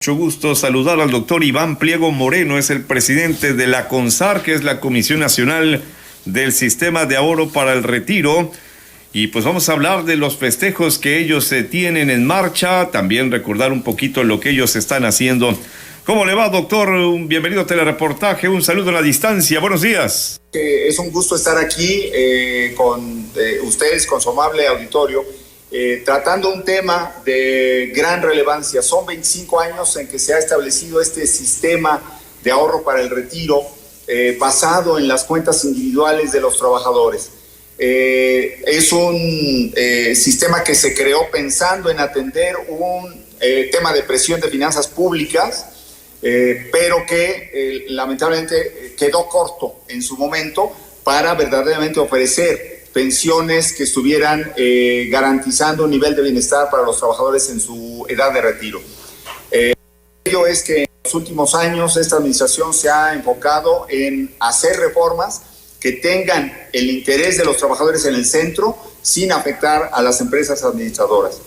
Mucho gusto saludar al doctor Iván Pliego Moreno, es el presidente de la CONSAR, que es la Comisión Nacional del Sistema de Ahorro para el Retiro. Y pues vamos a hablar de los festejos que ellos tienen en marcha, también recordar un poquito lo que ellos están haciendo. ¿Cómo le va, doctor? Bienvenido a Telereportaje, un saludo a la distancia, buenos días. Es un gusto estar aquí con ustedes, con su amable auditorio, tratando un tema de gran relevancia. Son 25 años en que se ha establecido este sistema de ahorro para el retiro basado en las cuentas individuales de los trabajadores. Es un sistema que se creó pensando en atender un tema de presión de finanzas públicas, pero que lamentablemente quedó corto en su momento para verdaderamente ofrecer pensiones que estuvieran garantizando un nivel de bienestar para los trabajadores en su edad de retiro. Ello es que en los últimos años esta administración se ha enfocado en hacer reformas que tengan el interés de los trabajadores en el centro sin afectar a las empresas administradoras.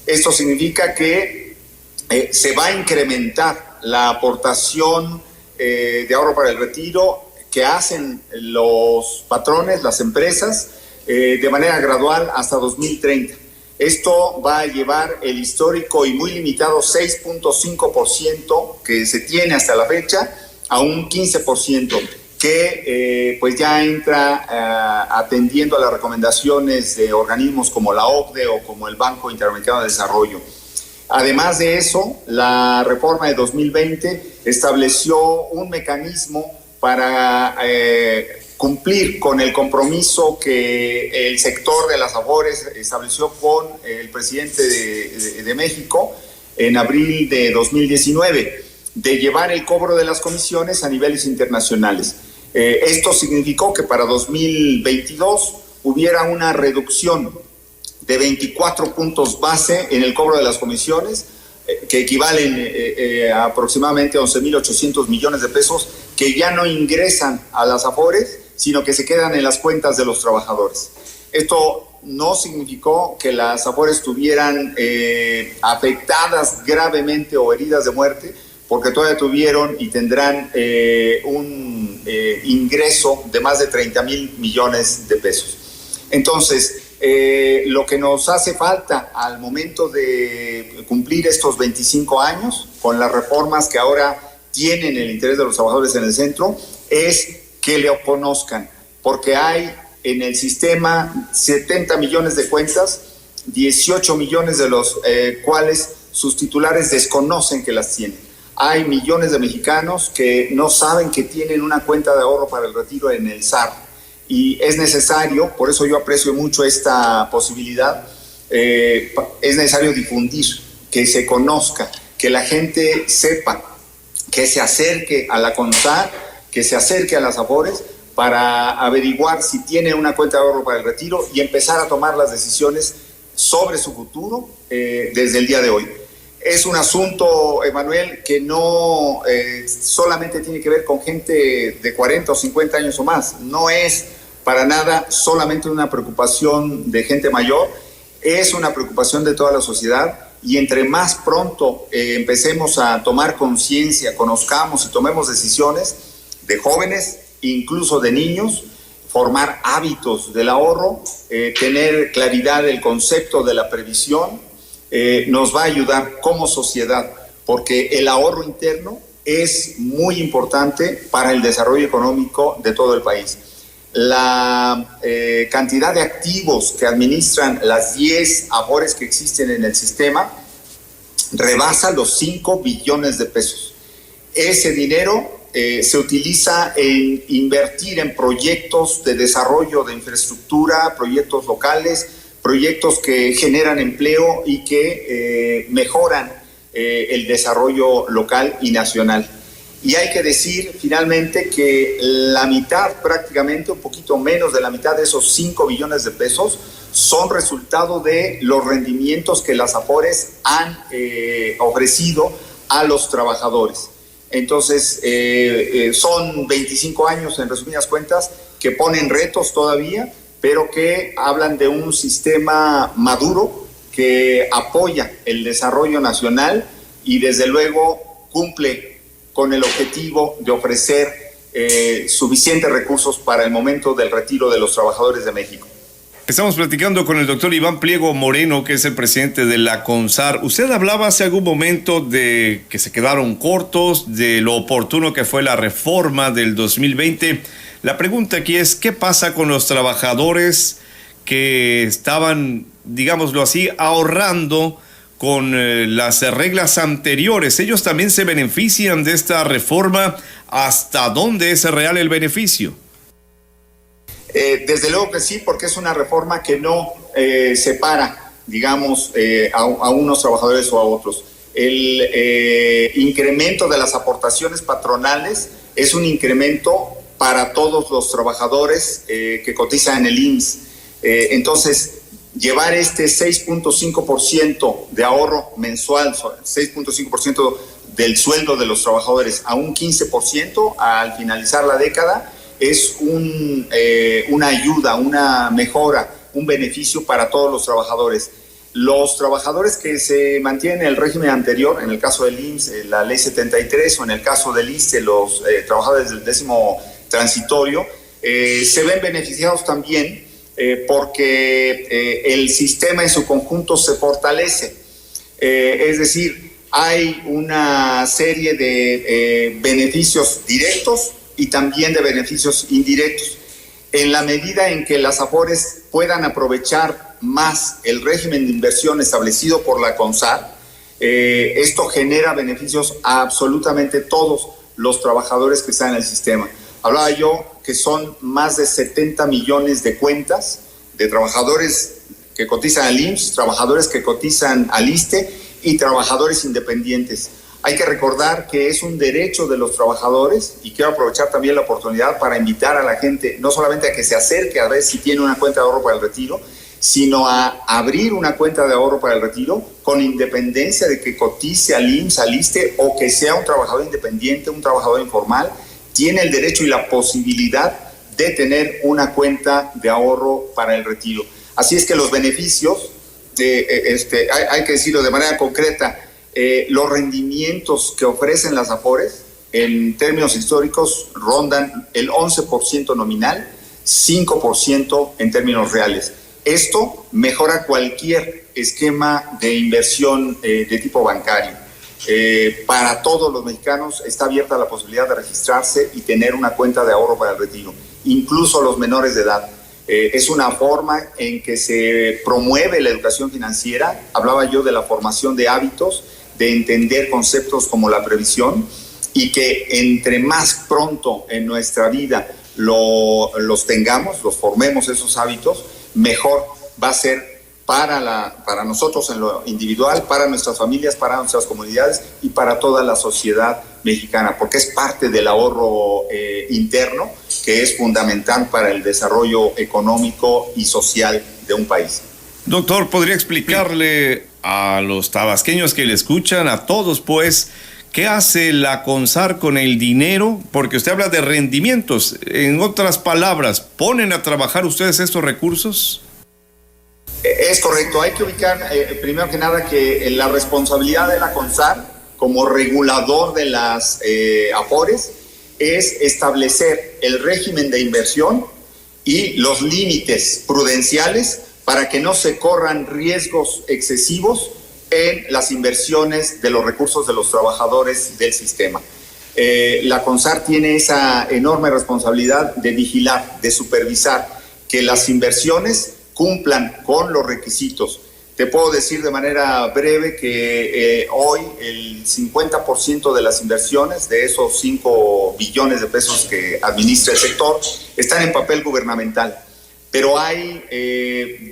Esto significa que se va a incrementar la aportación de ahorro para el retiro que hacen los patrones, las empresas, de manera gradual hasta 2030. Esto va a llevar el histórico y muy limitado 6.5% que se tiene hasta la fecha a un 15%, que pues ya entra atendiendo a las recomendaciones de organismos como la OCDE o como el Banco Interamericano de Desarrollo. Además de eso, la reforma de 2020 estableció un mecanismo para cumplir con el compromiso que el sector de las AFORES estableció con el presidente de México en abril de 2019, de llevar el cobro de las comisiones a niveles internacionales. Esto significó que para 2022 hubiera una reducción de 24 puntos base en el cobro de las comisiones, que equivalen a aproximadamente 11.800 millones de pesos, que ya no ingresan a las AFORES, sino que se quedan en las cuentas de los trabajadores. Esto no significó que las AFORES estuvieran afectadas gravemente o heridas de muerte, porque todavía tuvieron y tendrán un ingreso de más de 30.000 millones de pesos. Entonces, lo que nos hace falta al momento de cumplir estos 25 años, con las reformas que ahora tienen el interés de los trabajadores en el centro, es que le conozcan, porque hay en el sistema 70 millones de cuentas, 18 millones de los cuales sus titulares desconocen que las tienen. Hay millones de mexicanos que no saben que tienen una cuenta de ahorro para el retiro en el SAR, y es necesario, por eso yo aprecio mucho esta posibilidad, es necesario difundir, que se conozca, que la gente sepa, que se acerque a la CONSAR, que se acerque a las AFORES para averiguar si tiene una cuenta de ahorro para el retiro y empezar a tomar las decisiones sobre su futuro desde el día de hoy. Es un asunto, Emanuel, que no solamente tiene que ver con gente de 40 o 50 años o más. No es para nada solamente una preocupación de gente mayor, es una preocupación de toda la sociedad, y entre más pronto empecemos a tomar conciencia, conozcamos y tomemos decisiones de jóvenes, incluso de niños, formar hábitos del ahorro, tener claridad del concepto de la previsión, nos va a ayudar como sociedad, porque el ahorro interno es muy importante para el desarrollo económico de todo el país. La cantidad de activos que administran las 10 AFORES que existen en el sistema rebasa los 5 billones de pesos. Ese dinero se utiliza en invertir en proyectos de desarrollo de infraestructura, proyectos locales, proyectos que generan empleo y que mejoran el desarrollo local y nacional. Y hay que decir finalmente que la mitad, prácticamente un poquito menos de la mitad de esos 5 billones de pesos son resultado de los rendimientos que las AFORES han ofrecido a los trabajadores. Entonces, son 25 años, en resumidas cuentas, que ponen retos todavía, pero que hablan de un sistema maduro que apoya el desarrollo nacional y desde luego cumple con el objetivo de ofrecer suficientes recursos para el momento del retiro de los trabajadores de México. Estamos platicando con el doctor Iván Pliego Moreno, que es el presidente de la CONSAR. Usted hablaba hace algún momento de que se quedaron cortos, de lo oportuno que fue la reforma del 2020. La pregunta aquí es, ¿qué pasa con los trabajadores que estaban, digámoslo así, ahorrando con las reglas anteriores? ¿Ellos también se benefician de esta reforma? ¿Hasta dónde es real el beneficio? Desde luego que sí, porque es una reforma que no separa, digamos, a unos trabajadores o a otros. El incremento de las aportaciones patronales es un incremento para todos los trabajadores que cotizan en el IMSS. Entonces, llevar este 6.5% de ahorro mensual, 6.5% del sueldo de los trabajadores a un 15% al finalizar la década, es una ayuda, una mejora, un beneficio para todos los trabajadores. Los trabajadores que se mantienen en el régimen anterior, en el caso del IMSS, la ley 73, o en el caso del ISSSTE, los trabajadores del 10º transitorio, se ven beneficiados también porque el sistema en su conjunto se fortalece. Es decir, hay una serie de beneficios directos y también de beneficios indirectos. En la medida en que las AFORES puedan aprovechar más el régimen de inversión establecido por la CONSAR, esto genera beneficios a absolutamente todos los trabajadores que están en el sistema. Hablaba yo que son más de 70 millones de cuentas de trabajadores que cotizan al IMSS, trabajadores que cotizan al ISSSTE y trabajadores independientes. Hay que recordar que es un derecho de los trabajadores, y quiero aprovechar también la oportunidad para invitar a la gente no solamente a que se acerque a ver si tiene una cuenta de ahorro para el retiro, sino a abrir una cuenta de ahorro para el retiro con independencia de que cotice al IMSS, al ISSSTE o que sea un trabajador independiente, un trabajador informal, tiene el derecho y la posibilidad de tener una cuenta de ahorro para el retiro. Así es que los beneficios, hay que decirlo de manera concreta, los rendimientos que ofrecen las AFORES en términos históricos rondan el 11% nominal, 5% en términos reales. Esto mejora cualquier esquema de inversión de tipo bancario. Para todos los mexicanos está abierta la posibilidad de registrarse y tener una cuenta de ahorro para el retiro, incluso los menores de edad. Es una forma en que se promueve la educación financiera. Hablaba yo de la formación de hábitos, de entender conceptos como la previsión, y que entre más pronto en nuestra vida los tengamos, los formemos esos hábitos, mejor va a ser para nosotros en lo individual, para nuestras familias, para nuestras comunidades y para toda la sociedad mexicana, porque es parte del ahorro interno que es fundamental para el desarrollo económico y social de un país. Doctor, ¿podría explicarle a los tabasqueños que le escuchan, a todos pues, qué hace la CONSAR con el dinero? Porque usted habla de rendimientos. En otras palabras, ¿ponen a trabajar ustedes estos recursos? Es correcto. Hay que ubicar, primero que nada, que la responsabilidad de la CONSAR como regulador de las AFORES es establecer el régimen de inversión y los límites prudenciales para que no se corran riesgos excesivos en las inversiones de los recursos de los trabajadores del sistema. La CONSAR tiene esa enorme responsabilidad de vigilar, de supervisar que las inversiones cumplan con los requisitos. Te puedo decir de manera breve que hoy el 50% de las inversiones, de esos 5 billones de pesos que administra el sector, están en papel gubernamental. Pero hay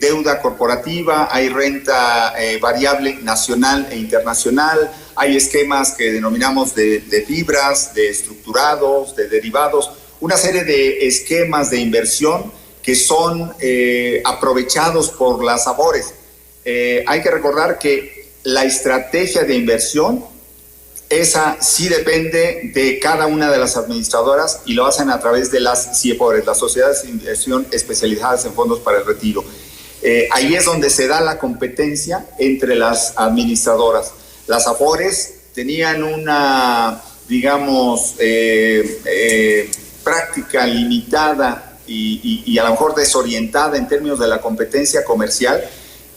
deuda corporativa, hay renta variable nacional e internacional, hay esquemas que denominamos de fibras, de estructurados, de derivados, una serie de esquemas de inversión que son aprovechados por las AFORES. Hay que recordar que la estrategia de inversión, esa sí depende de cada una de las administradoras y lo hacen a través de las CIEFORES, las sociedades de inversión especializadas en fondos para el retiro. Ahí es donde se da la competencia entre las administradoras. Las AFORES tenían una, digamos, práctica limitada y a lo mejor desorientada en términos de la competencia comercial,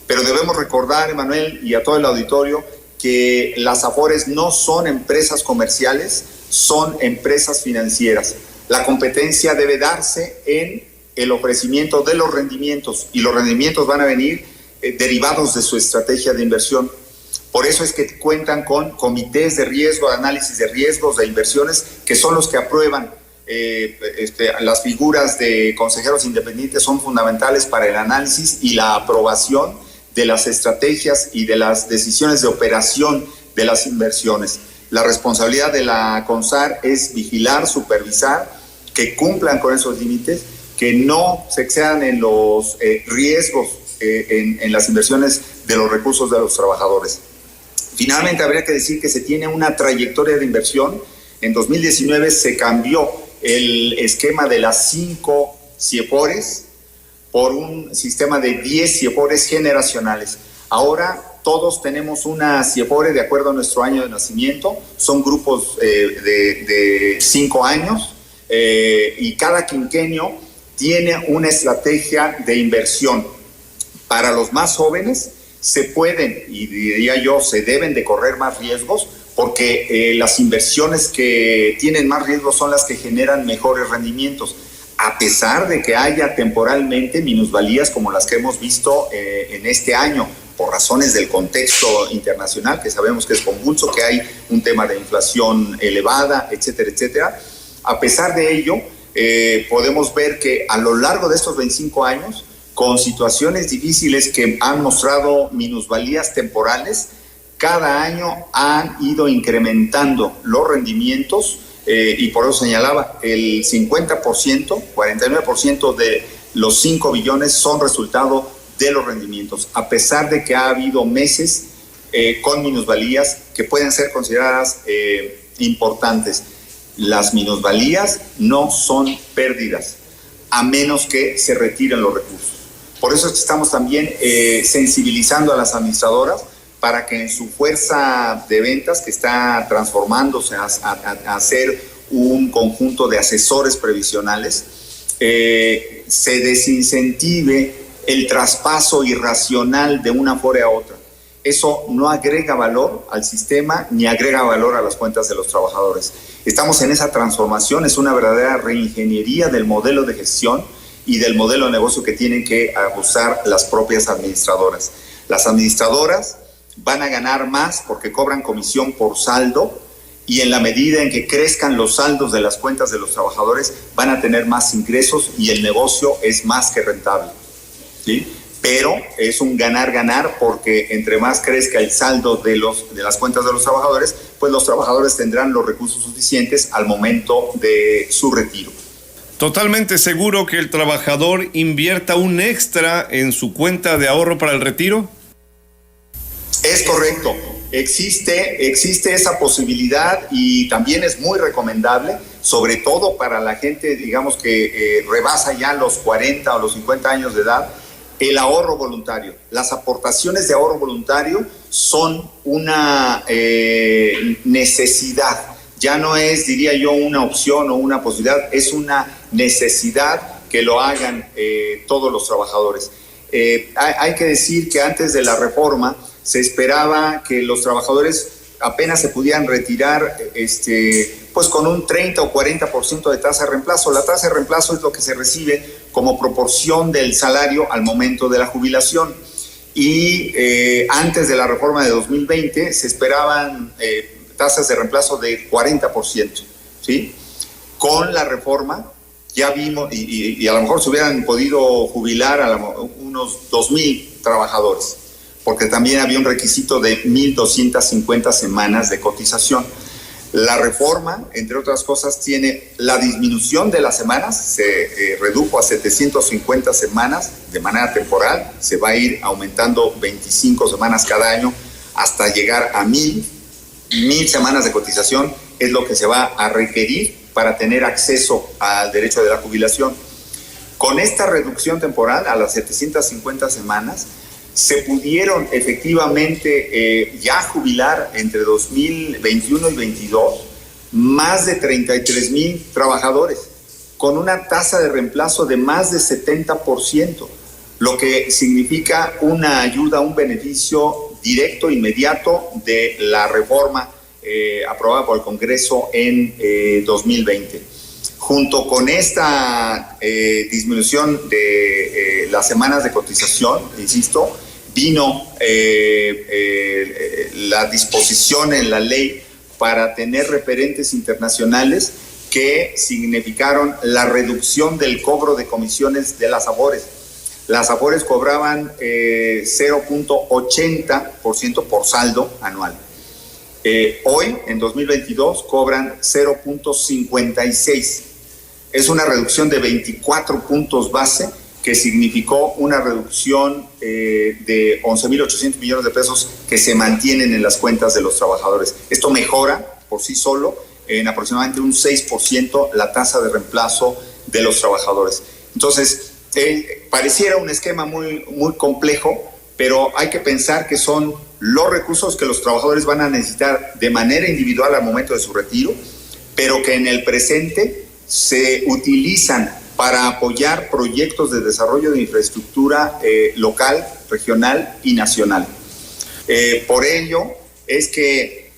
pero debemos recordar, Emanuel, y a todo el auditorio, que las Afores no son empresas comerciales, son empresas financieras. La competencia debe darse en el ofrecimiento de los rendimientos, y los rendimientos van a venir derivados de su estrategia de inversión. Por eso es que cuentan con comités de riesgo, de análisis de riesgos, de inversiones, que son los que aprueban. Las figuras de consejeros independientes son fundamentales para el análisis y la aprobación de las estrategias y de las decisiones de operación de las inversiones. La responsabilidad de la CONSAR es vigilar, supervisar, que cumplan con esos límites, que no se excedan en los riesgos en las inversiones de los recursos de los trabajadores. Finalmente, habría que decir que se tiene una trayectoria de inversión. En 2019 se cambió el esquema de las 5 CIEFORES por un sistema de 10 CIEFORES generacionales. Ahora todos tenemos una CIEFORE de acuerdo a nuestro año de nacimiento, son grupos de 5 años y cada quinquenio tiene una estrategia de inversión. Para los más jóvenes se pueden, y diría yo, se deben de correr más riesgos, porque las inversiones que tienen más riesgos son las que generan mejores rendimientos, a pesar de que haya temporalmente minusvalías como las que hemos visto en este año, por razones del contexto internacional, que sabemos que es convulso, que hay un tema de inflación elevada, etcétera, etcétera. A pesar de ello, podemos ver que a lo largo de estos 25 años, con situaciones difíciles que han mostrado minusvalías temporales, cada año han ido incrementando los rendimientos y por eso señalaba, el 50%, 49% de los 5 billones son resultado de los rendimientos, a pesar de que ha habido meses con minusvalías que pueden ser consideradas importantes. Las minusvalías no son pérdidas, a menos que se retiren los recursos. Por eso es que estamos también sensibilizando a las administradoras para que en su fuerza de ventas, que está transformándose a ser un conjunto de asesores previsionales, se desincentive el traspaso irracional de una Afore a otra. Eso no agrega valor al sistema ni agrega valor a las cuentas de los trabajadores. Estamos en esa transformación, es una verdadera reingeniería del modelo de gestión y del modelo de negocio que tienen que ajustar las propias administradoras. Las administradoras van a ganar más porque cobran comisión por saldo, y en la medida en que crezcan los saldos de las cuentas de los trabajadores van a tener más ingresos y el negocio es más que rentable, ¿sí? Pero es un ganar-ganar, porque entre más crezca el saldo de las cuentas de los trabajadores, pues los trabajadores tendrán los recursos suficientes al momento de su retiro. ¿Totalmente seguro que el trabajador invierta un extra en su cuenta de ahorro para el retiro? Es correcto. Existe esa posibilidad y también es muy recomendable, sobre todo para la gente, digamos, que rebasa ya los 40 o los 50 años de edad, el ahorro voluntario. Las aportaciones de ahorro voluntario son una necesidad. Ya no es, diría yo, una opción o una posibilidad, es una necesidad que lo hagan todos los trabajadores. Hay que decir que antes de la reforma se esperaba que los trabajadores apenas se pudieran retirar pues con un 30 o 40% de tasa de reemplazo. La tasa de reemplazo es lo que se recibe como proporción del salario al momento de la jubilación. Y antes de la reforma de 2020 se esperaban tasas de reemplazo de 40%, ¿sí? Con la reforma ya vimos, y a lo mejor se hubieran podido jubilar a unos 2,000 trabajadores, porque también había un requisito de 1,250 semanas de cotización. La reforma, entre otras cosas, tiene la disminución de las semanas, se redujo a 750 semanas de manera temporal, se va a ir aumentando 25 semanas cada año hasta llegar a 1,000 semanas de cotización, es lo que se va a requerir para tener acceso al derecho de la jubilación. Con esta reducción temporal a las 750 semanas, se pudieron efectivamente ya jubilar entre 2021 y 2022 más de 33,000 trabajadores, con una tasa de reemplazo de más de 70%, lo que significa una ayuda, un beneficio directo, inmediato de la reforma aprobada por el Congreso en 2020. Junto con esta disminución de las semanas de cotización, insisto, vino la disposición en la ley para tener referentes internacionales que significaron la reducción del cobro de comisiones de las AFORES. Las AFORES cobraban 0.80% por saldo anual. Hoy, en 2022, cobran 0.56%. Es una reducción de 24 puntos base, que significó una reducción de 11,800 millones de pesos que se mantienen en las cuentas de los trabajadores. Esto mejora por sí solo en aproximadamente un 6% la tasa de reemplazo de los trabajadores. Entonces, pareciera un esquema muy complejo, pero hay que pensar que son los recursos que los trabajadores van a necesitar de manera individual al momento de su retiro, pero que en el presente se utilizan para apoyar proyectos de desarrollo de infraestructura local, regional y nacional. Por ello es que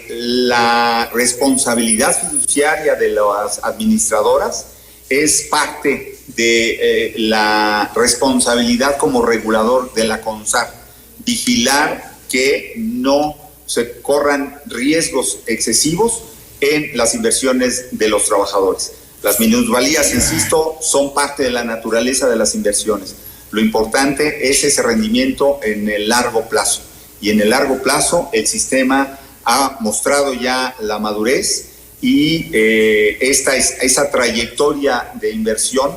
la responsabilidad fiduciaria de las administradoras es parte de la responsabilidad como regulador de la CONSAR, vigilar que no se corran riesgos excesivos en las inversiones de los trabajadores. Las minusvalías, insisto, son parte de la naturaleza de las inversiones. Lo importante es ese rendimiento en el largo plazo. Y en el largo plazo el sistema ha mostrado ya la madurez y esa trayectoria de inversión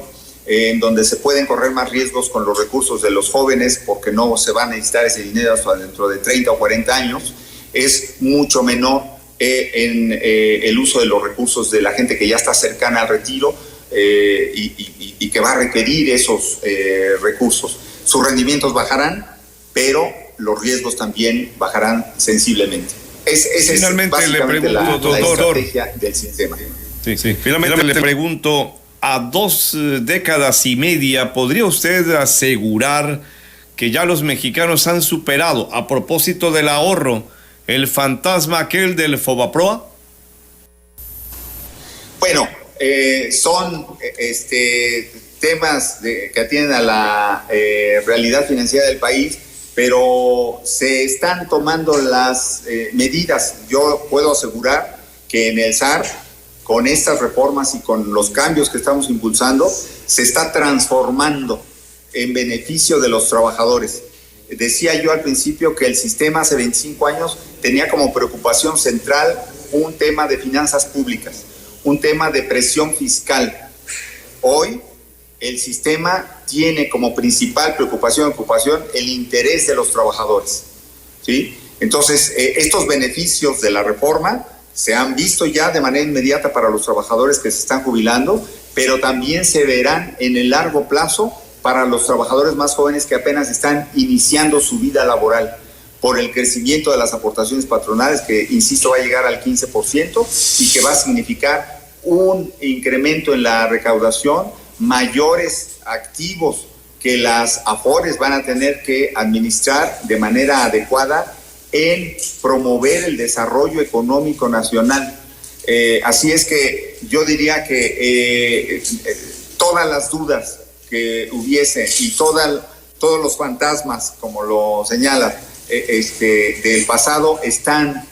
en donde se pueden correr más riesgos con los recursos de los jóvenes porque no se va a necesitar ese dinero hasta dentro de 30 o 40 años, es mucho menor en el uso de los recursos de la gente que ya está cercana al retiro y que va a requerir esos recursos. Sus rendimientos bajarán, pero los riesgos también bajarán sensiblemente. Finalmente es le pregunto, la doctor, estrategia del sistema. Finalmente le pregunto, a 2 décadas y media, ¿podría usted asegurar que ya los mexicanos han superado, a propósito del ahorro, el fantasma aquel del Fobaproa? Bueno, son temas que atienden a la realidad financiera del país, pero se están tomando las medidas. Yo puedo asegurar que en el SAR, con estas reformas y con los cambios que estamos impulsando, se está transformando en beneficio de los trabajadores. Decía yo al principio que el sistema hace 25 años tenía como preocupación central un tema de finanzas públicas, un tema de presión fiscal. Hoy el sistema tiene como principal preocupación el interés de los trabajadores, ¿sí? Entonces, estos beneficios de la reforma se han visto ya de manera inmediata para los trabajadores que se están jubilando, pero también se verán en el largo plazo para los trabajadores más jóvenes que apenas están iniciando su vida laboral, por el crecimiento de las aportaciones patronales que, insisto, va a llegar al 15% y que va a significar un incremento en la recaudación, mayores activos que las AFORES van a tener que administrar de manera adecuada en promover el desarrollo económico nacional. Así es que yo diría que todas las dudas que hubiese y todos los fantasmas, como lo señala, del pasado están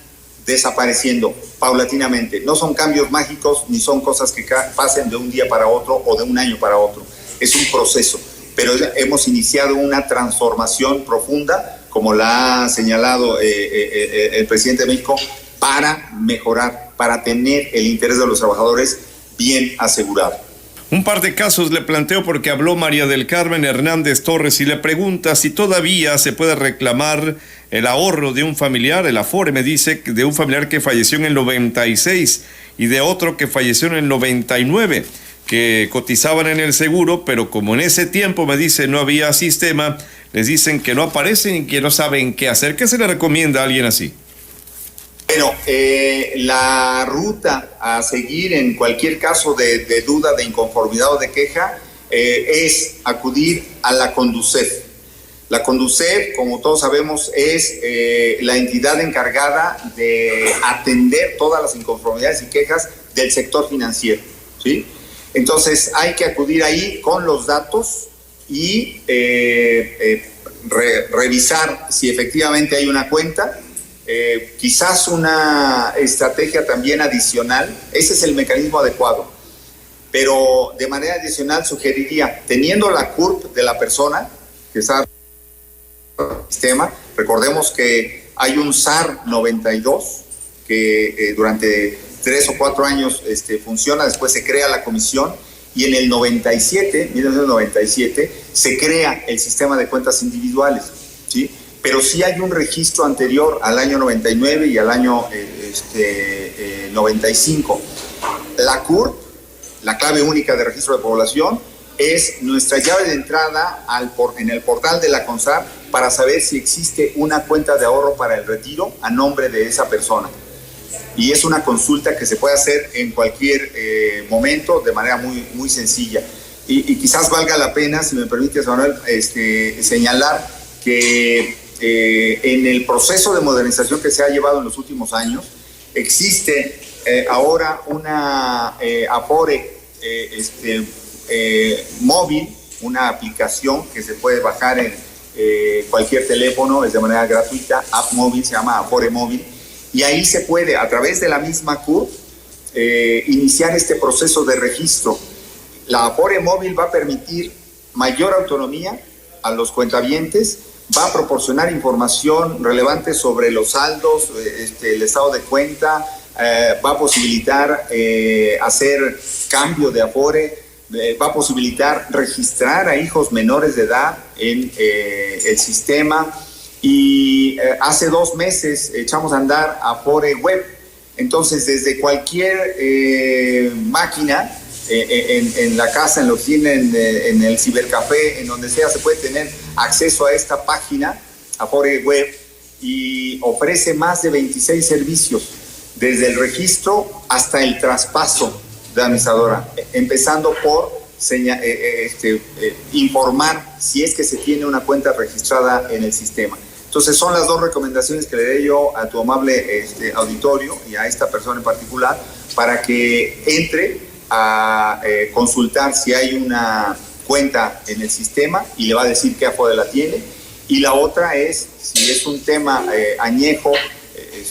desapareciendo paulatinamente. No son cambios mágicos ni son cosas que pasen de un día para otro o de un año para otro. Es un proceso, pero hemos iniciado una transformación profunda, como la ha señalado el presidente de México, para mejorar, para tener el interés de los trabajadores bien asegurado. Un par de casos le planteo porque habló María del Carmen Hernández Torres y le pregunta si todavía se puede reclamar el ahorro de un familiar, el Afore, me dice, de un familiar que falleció en el 96 y de otro que falleció en el 99. que cotizaban en el seguro, pero como en ese tiempo, me dice, no había sistema, les dicen que no aparecen y que no saben qué hacer. ¿Qué se le recomienda a alguien así? Bueno, la ruta a seguir en cualquier caso de duda, de inconformidad o de queja es acudir a la Conducef. La Conducef, como todos sabemos, es la entidad encargada de atender todas las inconformidades y quejas del sector financiero, ¿sí? Entonces hay que acudir ahí con los datos y revisar si efectivamente hay una cuenta. Quizás una estrategia también adicional, ese es el mecanismo adecuado, pero de manera adicional sugeriría, teniendo la CURP de la persona que está en el sistema, recordemos que hay un SAR 92 que durante 3 o 4 años funciona, después se crea la comisión y en el 1997, se crea el sistema de cuentas individuales, ¿sí? Pero sí hay un registro anterior al año 99 y al año 95. La CURP, la clave única de registro de población, es nuestra llave de entrada en el portal de la CONSAR para saber si existe una cuenta de ahorro para el retiro a nombre de esa persona. Y es una consulta que se puede hacer en cualquier momento de manera muy, muy sencilla. Y quizás valga la pena, si me permites, Manuel, señalar que en el proceso de modernización que se ha llevado en los últimos años, existe ahora una Afore móvil, una aplicación que se puede bajar en cualquier teléfono, es de manera gratuita, app móvil, se llama Afore Móvil, y ahí se puede, a través de la misma CURP, iniciar este proceso de registro. La Afore Móvil va a permitir mayor autonomía a los cuentavientes, va a proporcionar información relevante sobre los saldos, el estado de cuenta, va a posibilitar hacer cambio de Afore, va a posibilitar registrar a hijos menores de edad en el sistema y hace 2 meses echamos a andar Afore Web. Entonces, desde cualquier máquina, en la casa, en la oficina, en el cibercafé, en donde sea, se puede tener acceso a esta página, Afore Web, y ofrece más de 26 servicios, desde el registro hasta el traspaso de administradora, empezando por informar si es que se tiene una cuenta registrada en el sistema. Entonces son las 2 recomendaciones que le doy yo a tu amable auditorio y a esta persona en particular para que entre a consultar si hay una cuenta en el sistema y le va a decir qué Afore la tiene. Y la otra es, si es un tema añejo,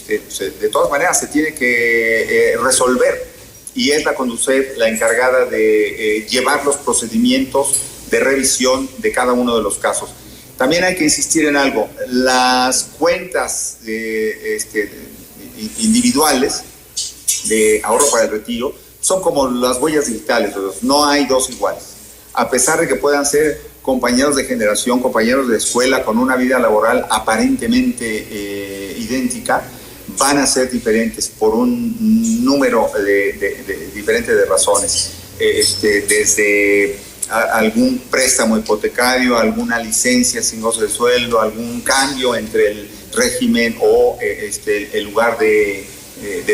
de todas maneras se tiene que resolver y es la Conducef la encargada de llevar los procedimientos de revisión de cada uno de los casos. También hay que insistir en algo, las cuentas individuales de ahorro para el retiro son como las huellas digitales, no hay 2 iguales. A pesar de que puedan ser compañeros de generación, compañeros de escuela con una vida laboral aparentemente idéntica, van a ser diferentes por un número diferente de razones. Desde algún préstamo hipotecario, alguna licencia sin goce de sueldo, algún cambio entre el régimen o el lugar de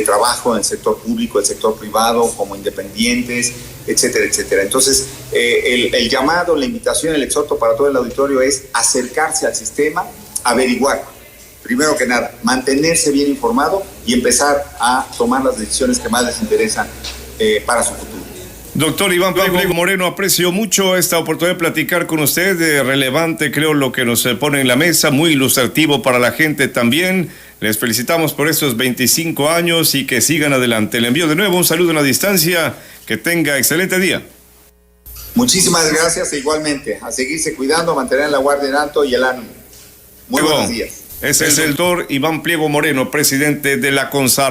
trabajo en el sector público, el sector privado, como independientes, etcétera, etcétera. Entonces, el llamado, la invitación, el exhorto para todo el auditorio es acercarse al sistema, averiguar, primero que nada, mantenerse bien informado y empezar a tomar las decisiones que más les interesan para su futuro. Doctor Iván Pliego Moreno, aprecio mucho esta oportunidad de platicar con usted, relevante creo lo que nos pone en la mesa, muy ilustrativo para la gente también. Les felicitamos por estos 25 años y que sigan adelante. Le envío de nuevo un saludo en la distancia, que tenga excelente día. Muchísimas gracias e igualmente, a seguirse cuidando, a mantener la guardia en alto y el ánimo. Muy buenos días. Ese es el doctor Iván Pliego Moreno, presidente de la CONSAR.